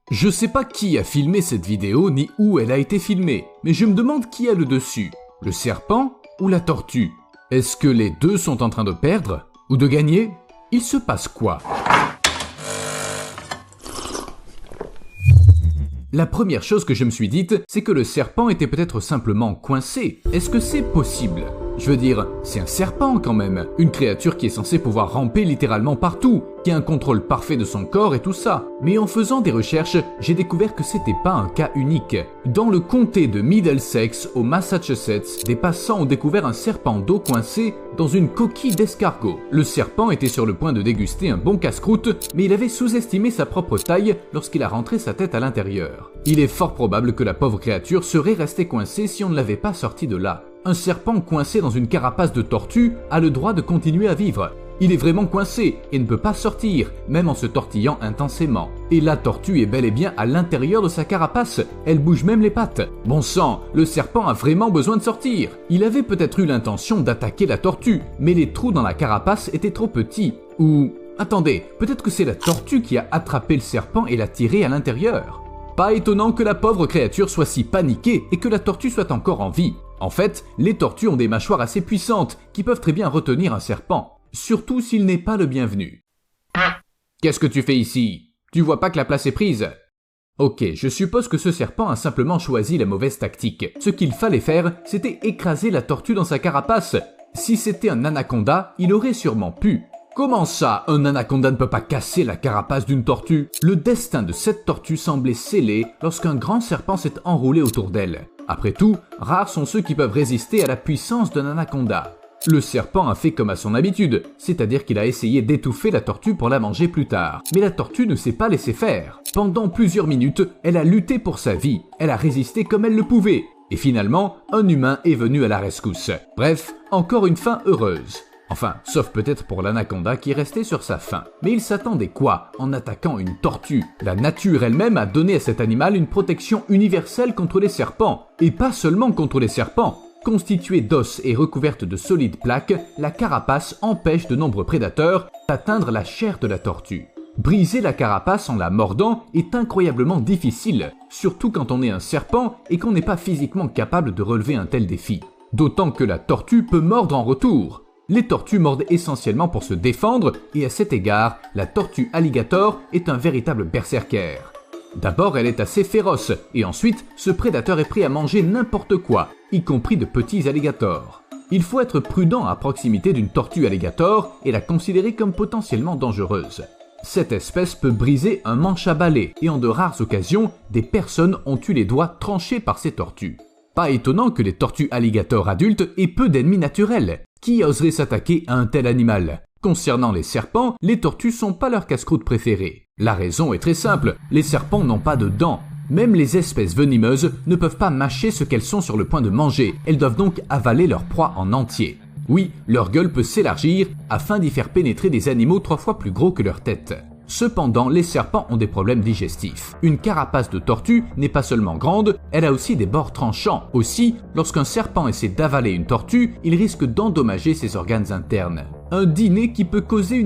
Je sais pas qui a filmé cette vidéo ni où elle a été filmée, mais je me demande qui a le dessus, le serpent ou la tortue? Est-ce que les deux sont en train de perdre ou de gagner? Il se passe quoi? La première chose que je me suis dite, c'est que le serpent était peut-être simplement coincé. Est-ce que c'est possible? Je veux dire, c'est un serpent quand même, une créature qui est censée pouvoir ramper littéralement partout, qui a un contrôle parfait de son corps et tout ça. Mais en faisant des recherches, j'ai découvert que c'était pas un cas unique. Dans le comté de Middlesex, au Massachusetts, des passants ont découvert un serpent d'eau coincé dans une coquille d'escargot. Le serpent était sur le point de déguster un bon casse-croûte, mais il avait sous-estimé sa propre taille lorsqu'il a rentré sa tête à l'intérieur. Il est fort probable que la pauvre créature serait restée coincée si on ne l'avait pas sortie de là. Un serpent coincé dans une carapace de tortue a le droit de continuer à vivre. Il est vraiment coincé et ne peut pas sortir, même en se tortillant intensément. Et la tortue est bel et bien à l'intérieur de sa carapace, elle bouge même les pattes. Bon sang, le serpent a vraiment besoin de sortir. Il avait peut-être eu l'intention d'attaquer la tortue, mais les trous dans la carapace étaient trop petits. Ou... attendez, peut-être que c'est la tortue qui a attrapé le serpent et l'a tiré à l'intérieur. Pas étonnant que la pauvre créature soit si paniquée et que la tortue soit encore en vie. En fait, les tortues ont des mâchoires assez puissantes qui peuvent très bien retenir un serpent, surtout s'il n'est pas le bienvenu. Qu'est-ce que tu fais ici? Tu vois pas que la place est prise? Ok, je suppose que ce serpent a simplement choisi la mauvaise tactique. Ce qu'il fallait faire, c'était écraser la tortue dans sa carapace. Si c'était un anaconda, il aurait sûrement pu. Comment ça, un anaconda ne peut pas casser la carapace d'une tortue? Le destin de cette tortue semblait scellé lorsqu'un grand serpent s'est enroulé autour d'elle. Après tout, rares sont ceux qui peuvent résister à la puissance d'un anaconda. Le serpent a fait comme à son habitude, c'est-à-dire qu'il a essayé d'étouffer la tortue pour la manger plus tard. Mais la tortue ne s'est pas laissée faire. Pendant plusieurs minutes, elle a lutté pour sa vie. Elle a résisté comme elle le pouvait. Et finalement, un humain est venu à la rescousse. Bref, encore une fin heureuse. Enfin, sauf peut-être pour l'anaconda qui est resté sur sa faim. Mais il s'attendait quoi en attaquant une tortue? La nature elle-même a donné à cet animal une protection universelle contre les serpents. Et pas seulement contre les serpents. Constituée d'os et recouverte de solides plaques, la carapace empêche de nombreux prédateurs d'atteindre la chair de la tortue. Briser la carapace en la mordant est incroyablement difficile, surtout quand on est un serpent et qu'on n'est pas physiquement capable de relever un tel défi. D'autant que la tortue peut mordre en retour. Les tortues mordent essentiellement pour se défendre et à cet égard, la tortue alligator est un véritable berserker. D'abord, elle est assez féroce et ensuite, ce prédateur est prêt à manger n'importe quoi, y compris de petits alligators. Il faut être prudent à proximité d'une tortue alligator et la considérer comme potentiellement dangereuse. Cette espèce peut briser un manche à balai et en de rares occasions, des personnes ont eu les doigts tranchés par ces tortues. Pas étonnant que les tortues alligators adultes aient peu d'ennemis naturels. Qui oserait s'attaquer à un tel animal? Concernant les serpents, les tortues sont pas leur casse-croûte préférée. La raison est très simple, les serpents n'ont pas de dents. Même les espèces venimeuses ne peuvent pas mâcher ce qu'elles sont sur le point de manger, elles doivent donc avaler leur proie en entier. Oui, leur gueule peut s'élargir afin d'y faire pénétrer des animaux 3 fois plus gros que leur tête. Cependant, les serpents ont des problèmes digestifs. Une carapace de tortue n'est pas seulement grande, elle a aussi des bords tranchants. Aussi, lorsqu'un serpent essaie d'avaler une tortue, il risque d'endommager ses organes internes. Un dîner qui peut causer une